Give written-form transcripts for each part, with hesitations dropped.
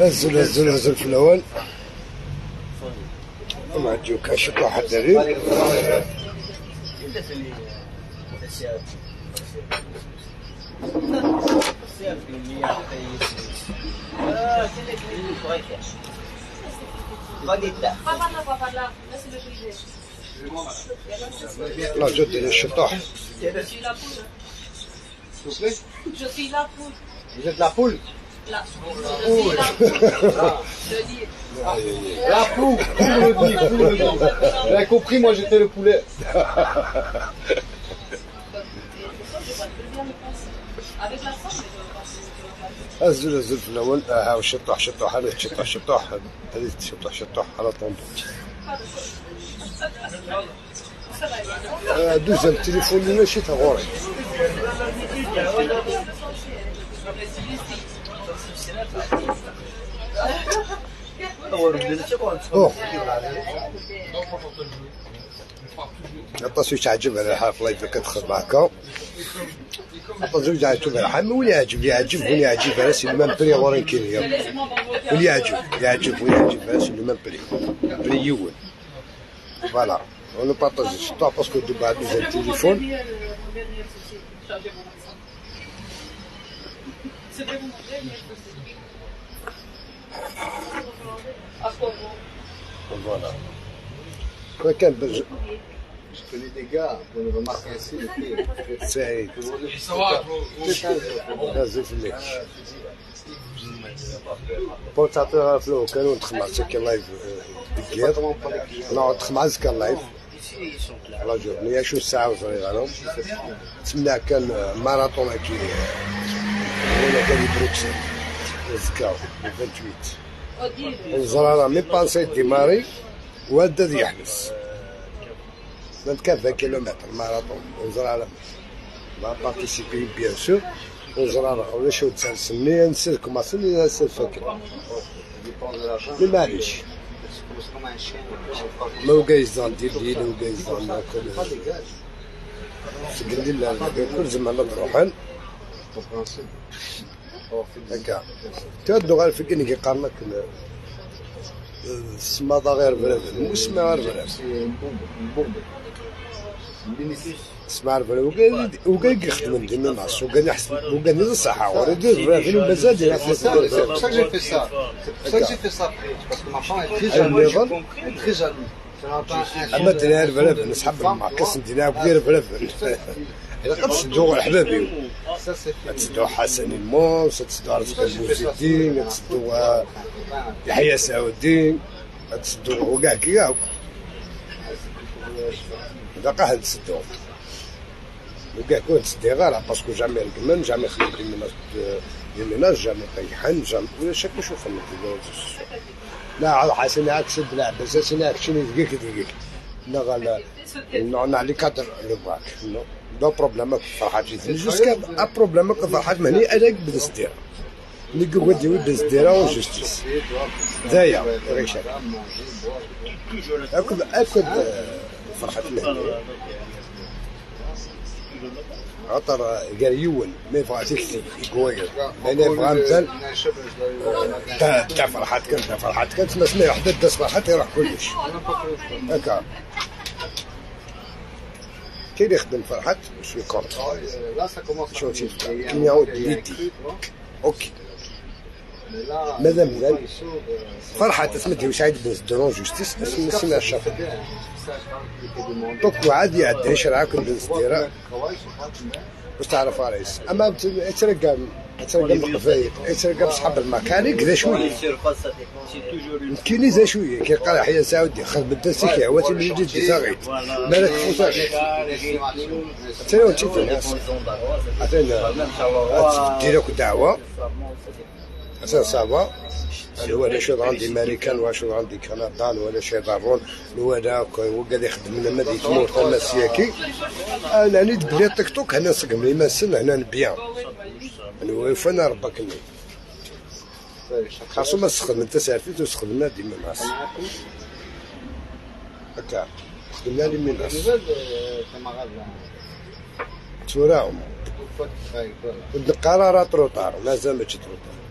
هزوا في الاول وما تجيو كاشف واحد دري لا جد الشطاح. Je suis la poule. Vous êtes la poule? La poule. Je dis. La poule, poule le dit. Vous avez compris, moi j'étais le poulet. Avec la femme, هزوا في الاول هاو شطاح هذا شطاح هذه شطاح على طنطا. دوزيام التليفون اللي ماشي تغوري. عطا شي تعجبها الحال في اللايف كتدخل معاك عطا زوج تعجبها الحال واللي يعجب واللي يعجبها سي لو ميم بري ورين كاين اليوم واللي يعجب واللي يعجبها سي لو ميم بري يول فوالا on ne partage pas parce que de bas nous un téléphone voilà quoi qu'un Je connais des gars, on le remarque ainsi, سعيد هازو في الليل بورتاتور فلو كانوا نتخمع كان لايف ديكير نقعد نتخمع كان لايف لا جورني شو الساعة وصغيرة لهم تسمى كان ماراطون هاكي ولا كان بروكسل نذكر 28 الزرارة مي بانسي ديماري وهدا يحبس كان 20 كيلومتر ماراطون الزرارة ما بارتيسيبي بيان سور الزرارة ولا شو تسالسني نسير كوماسني نسير فاكر مي معليش ما وقايزان دير لي لو وقايزان ناكل سقندي لا كل زمان نروحن هكا تودو غير في كني كيقارنك السماطة غير بلافل وسما غير بلافل سمع بلافل وكان كيخدم ديما مع السوق كان يحسن وكان يدير الصحة وريدير بلافل ومازال دير C'est ça que j'ai fait ça. C'est ça que j'ai fait ça parce que ma femme est très jalouse. Elle est très jalouse. أما دينار بلافل نسحب المعكس دينار كبير بلافل إذا قد تسدو أحبابي تسدو حسن الموس تسدو رزق الموسيدين تسدو يحيى سعودي تسدو وكاع كياك هذا قاعد تسدو وكاع كون تسدي غير باسكو جامي رقمن جامي خلي دي ميناج جامي طيحن جامي ولا شك نشوف لا على حسن عكس بلا بس سنة عكسني دقيقة لا غلا نو على كادر لو باك نو بروبليم فرحات جوسكا ا بروبليم فرحات مهني انا بدستير نيكو ودي بدستيرا وجستيس دايا ريشا اكل فرحات مهني عطر قال يون ما فاتك يقوير انا فهمت تاع فرحات كانت ما سمع واحد داس فرحات يروح كلش هكا كي يخدم فرحات باش يكونت شو كي يعود يدي اوكي ماذا فرحات اسمتي واش عيد بوز درون جوستيس اسمها الشافع دوك عادي عاد شرعك بالستيرا واش تعرف رئيس اما ترقى القفايد ترقى بصحاب المكاني كذا شويه كاين زا شويه كيلقى يحيى سعودي خدم الدرسي كيعوات اللي جديد صغيط مالك فوتاش ترى وانت الناس عطينا ديرك دعوه اساسا صافا ولا شو عندي امريكان ولا عندي كندا ولا شي ضرون ولا وقاعد يخدم لنا مدينه مورطا مسياكي انا نيت بلي تيك توك هنا نسقم لي ماسن هنا نبيع انا وفانا ربك لي خاصو ما تخدم انت سافيت وتخدمنا ديما مع هكا خدمنا لي من الناس توراهم القرار تروطار مازال ماشي تروطار.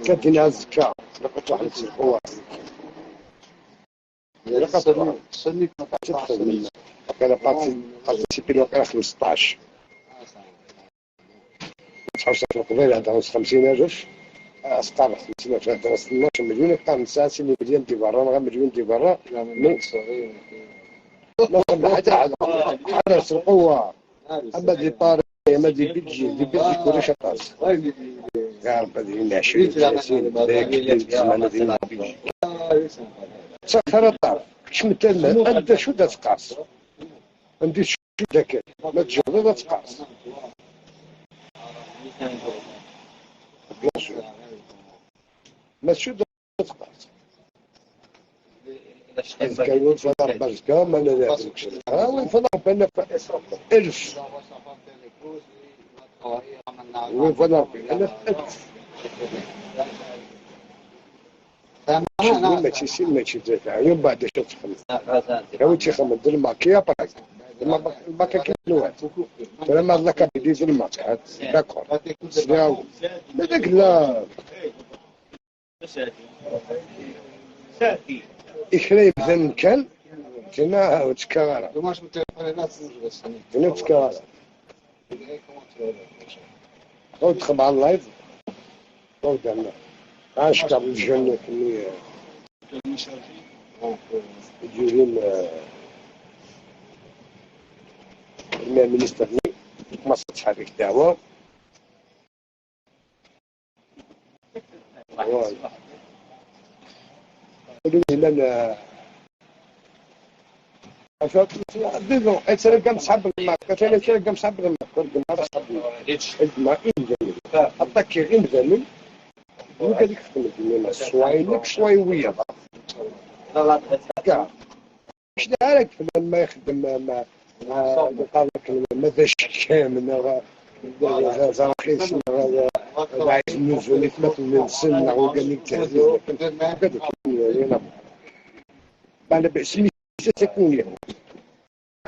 كدينا الزكاة لقيت واحد القوة كان بارتيسيبي الوقيلا 15 تحوصت القبيلة عندها 50,000 أسقط 50,000 عندها 12 مليون يبقى من ساعة مليون دي برا غير مليون دي برا لا حتى حرس القوة أما دي باري أما دي بيجي كل شطاس قال بدي نعيش زمان دي بيجي سخر الطرف كش مثلا أنت شو دا تقاس عندي شو ذاك ما تجرب دا تقاس ما شو دا تقاس كانوا فضل بزكا ما نذاكرش وين فضل بنا 1000 وين فضل بنا 1000 ما تشي يوم بعد شو تخلص لو تشي خمس الماكيا باك الماكيا كيلوات فلما لك بديت الماكيا داكور سلاو هذاك لا إخري بذن كان كنا وتكرر كنا تكرر هو دخل على اللايف هو دعنا عاش قبل الجنة كمية يجيون المينيستر ما صدح هذيك الدعوة قالوا لي لنا ديزو انا كان صحاب الماء كان كان صحاب الماء كنت ما صحاب الماء الماء حطك غير مزمن وقال لك خدمت شوينك شوي ويا لا كاع اش دارك لما يخدم ما قال لك ماذا كامل زرقيس عايز نزول مثل السنه وقال لك تهديد انا باسمي ستكون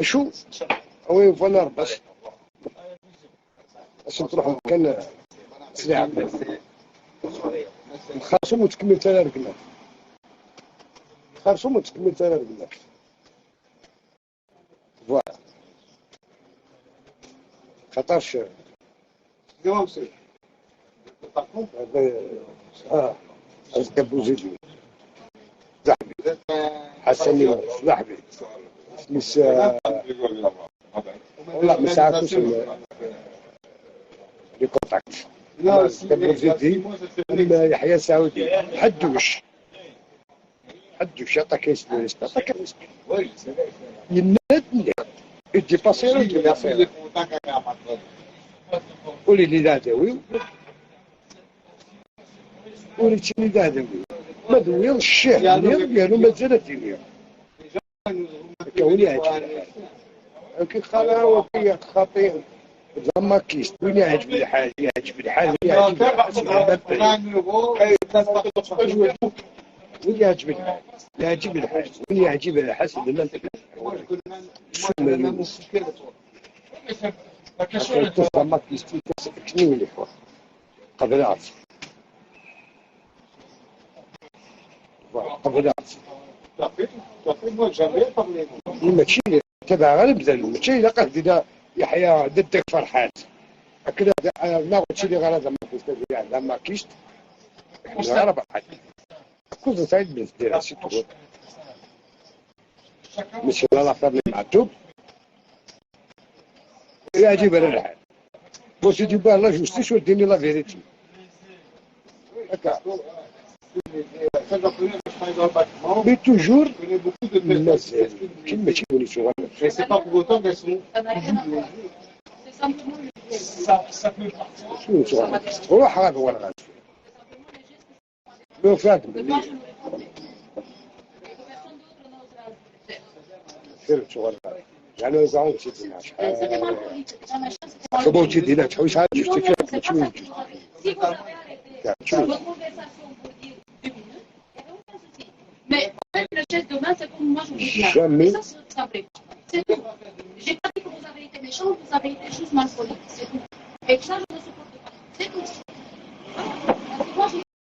شو هو فنار بس تروح مكان سريع خاصهم وتكمل تاع رجلك خاصهم وتكمل تاع رجلك فوالا خاطرش الكبوزيدي صاحبي حسني صاحبي مش والله ما ساعدتوش لي كونتاكت الكبوزيدي يحيى سعودي حدوش عطاك اسمه عطاك ينادني يدي باسيرو يدي باسيرو قولي لي لا داوي قولي تشني لا داوي ما دوي الشيخ ديالو مازال ديالو كوني عجبني كي خلا وفي خطير زعما كيست وين يعجبني الحال يعجبني الحال وين يعجبني الحال وين يعجبني الحسن لما انت شو زعما كيست كنيو لي فوق قبلات ماشي تبع غالب ذل ماشي لا قصدي يحيى ضدك فرحات هكذا ناخذ شي اللي غلط ما كنت لما كيشت نعرف حد كنت سعيد بالدير شي تقول مش لا اختارني معتوب يعجب الرحل واش يجيب لا جوستيس وديني لا فيريتي هكا mais toujours الناس كلمة شيء شغل c'est pas pour autant qu'elles sont شو شغل روح هذا هو الغاز لو فاتم كثير شغل يعني زعما تيدينا C'était mal poli. La machin, c'était mal خبو poli. تيدينا تحويش هاد Non, جوج non, تكفي c'est pas ça que vous avez. Si vous avez arrêté votre conversation pour dire 2 minutes, il n'y avait aucun souci. Mais en fait, le geste de main, c'est comme moi, je vous dis là. Jamais. Et ça, ça me plaît. C'est tout. J'ai pas dit que vous avez été méchant, vous avez été juste mal poli. C'est tout. Et ça, je ne supporte pas. C'est tout.